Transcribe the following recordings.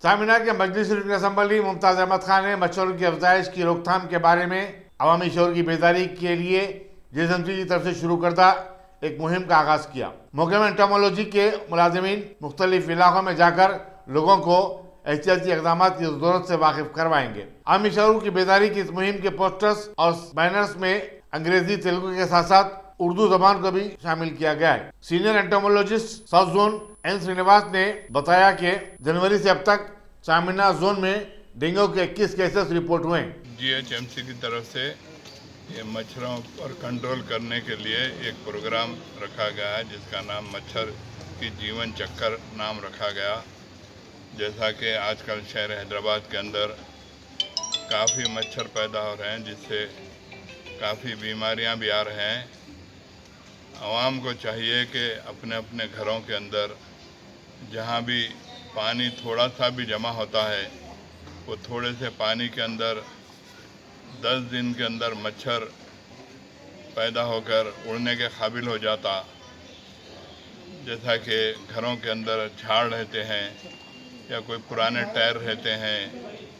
चामिनार के मजलिस रुकन असम्बली मुमताज अहमद खान ने मच्छरों की अफजाइश की रोकथाम के बारे में अवामी शोर की बेदारी के लिए जेएचएमसी की तरफ से शुरू करदा एक मुहिम का आगाज किया। मौके में एंटोमोलॉजी के मुलाजिमीन मुख्तलिफ इलाकों में जाकर लोगों को एहतियाती इक़दाम की जरूरत से वाकिफ करवाएंगे। आमी शोर की बेदारी की इस मुहिम के पोस्टर्स और बैनर्स में अंग्रेजी तेलुगु के साथ साथ उर्दू जबान को भी शामिल किया गया है। Senior entomologist south zone N Srinivas ने बताया कि जनवरी से अब तक चामिनार जोन में डेंगू के 21 केसेस रिपोर्ट हुए। जीएचएमसी की तरफ से ये मच्छरों पर कंट्रोल करने के लिए एक प्रोग्राम रखा गया है जिसका नाम मच्छर की जीवन चक्कर नाम रखा गया। जैसा कि आजकल शहर हैदराबाद के अंदर काफ़ी मच्छर पैदा हो रहे हैं जिससे काफ़ी बीमारियां भी आ रहे हैं। आवाम को चाहिए कि अपने अपने घरों के अंदर जहां भी पानी थोड़ा सा भी जमा होता है वो थोड़े से पानी के अंदर 10 दिन के अंदर मच्छर पैदा होकर उड़ने के काबिल हो जाता। जैसा कि घरों के अंदर झाड़ रहते हैं या कोई पुराने टायर रहते हैं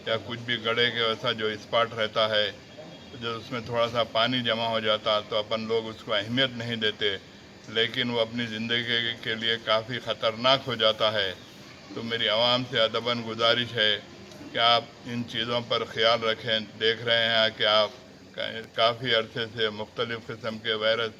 या कुछ भी गड़े के वैसा जो स्पॉट रहता है, जब उसमें थोड़ा सा पानी जमा हो जाता तो अपन लोग उसको अहमियत नहीं देते, लेकिन वो अपनी ज़िंदगी के लिए काफ़ी ख़तरनाक हो जाता है। तो मेरी आवाम से अदबन गुजारिश है कि आप इन चीज़ों पर ख्याल रखें। देख रहे हैं कि आप काफ़ी अरसे से मुख्तलिफ़ किस्म के वायरस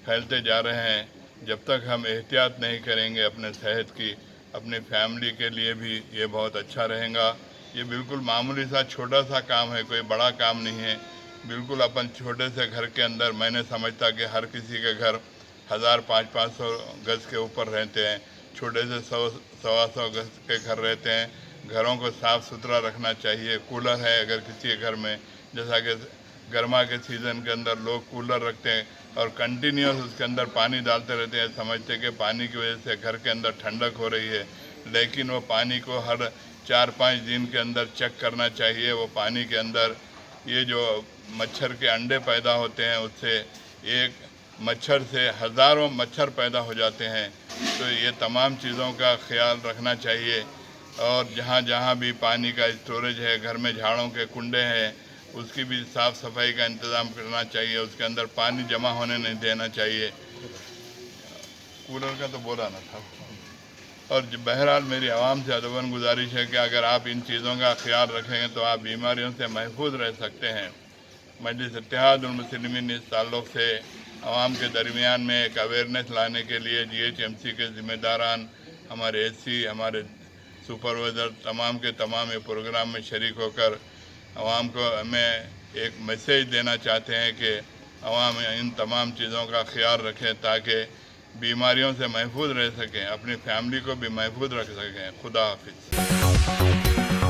फैलते जा रहे हैं। जब तक हम एहतियात नहीं करेंगे अपने सेहत की, अपनी फैमिली के लिए भी ये बहुत अच्छा रहेगा। ये बिल्कुल मामूली सा छोटा सा काम है, कोई बड़ा काम नहीं है। बिल्कुल अपन छोटे से घर के अंदर, मैंने समझता कि हर किसी के घर 1000-500 गज़ के ऊपर रहते हैं, छोटे से 100-125 गज़ के घर रहते हैं। घरों को साफ़ सुथरा रखना चाहिए। कूलर है अगर किसी के घर में, जैसा कि गर्मा के सीज़न के अंदर लोग कूलर रखते हैं और कंटिन्यूस उसके अंदर पानी डालते रहते हैं, समझते कि पानी की वजह से घर के अंदर ठंडक हो रही है, लेकिन वो पानी को हर 4-5 दिन के अंदर चेक करना चाहिए। वो पानी के अंदर ये जो मच्छर के अंडे पैदा होते हैं उससे एक मच्छर से हज़ारों मच्छर पैदा हो जाते हैं। तो ये तमाम चीज़ों का ख्याल रखना चाहिए। और जहाँ जहाँ भी पानी का स्टोरेज है, घर में झाड़ों के कुंडे हैं, उसकी भी साफ़ सफाई का इंतज़ाम करना चाहिए। उसके अंदर पानी जमा होने नहीं देना चाहिए। कूलर का तो बोला ना था। और बहरहाल मेरी आवाम से अदबन गुजारिश है कि अगर आप इन चीज़ों का ख्याल रखेंगे तो आप बीमारियों से महफूज रह सकते हैं। मजलिस इत्तेहादुल मुस्लिमीन इस ताल्लुक़ से आवाम के दरमियान में एक अवेयरनेस लाने के लिए जीएचएमसी के ज़िम्मेदारान, हमारे एससी, हमारे सुपरवाइज़र तमाम के तमाम ये प्रोग्राम में शरीक होकर आवाम को हमें एक मैसेज देना चाहते हैं कि आवाम इन तमाम चीज़ों का ख्याल रखें ताकि बीमारियों से महफूज रह सकें, अपनी फैमिली को भी महफूज रख सकें। खुदा हाफिज़।